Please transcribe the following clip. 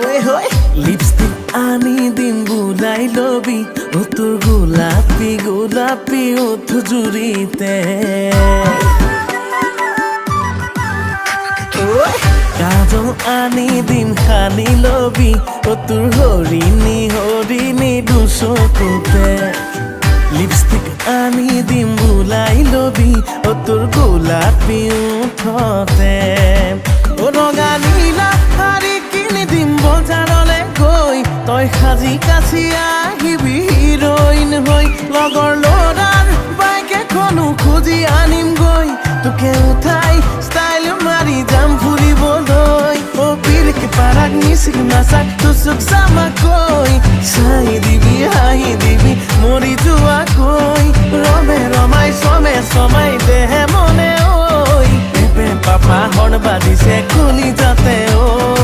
ওই হই লিপস্টিক আনি দিম বুলাই লবি ও তোর গোলাপি গোলাপি ওঠ জুড়িতে কাজল আনি দিম খানি লবি ও তোর হরিণী হরিণী দুচকুতে লিপস্টিক আনি দিম বুলাই লবি ও তোর গোলাপি ওঠতে ও ৰঙা নীলা শাৰী কিনি দিম বজাৰলে গৈ তই সাজি কাছি আহিবি হিৰইন হৈ লগৰ ল'ৰাৰ বাইক এখনো খুজি আনিম গৈ তোকে উঠাই ষ্টাইল মাৰি যাম ফুৰিবলৈ অ বিলকে পাৰাক মিচিক নাচাক তুচুক চামাকৈ চাই দিবি হাঁহি দিবি মৰি যোৱাকৈ ৰমে ৰমাই চমে চমাই দেহে মনে ঐ পেপে পাপা হৰ্ণ বাজিছে খুলি যাতে ঐ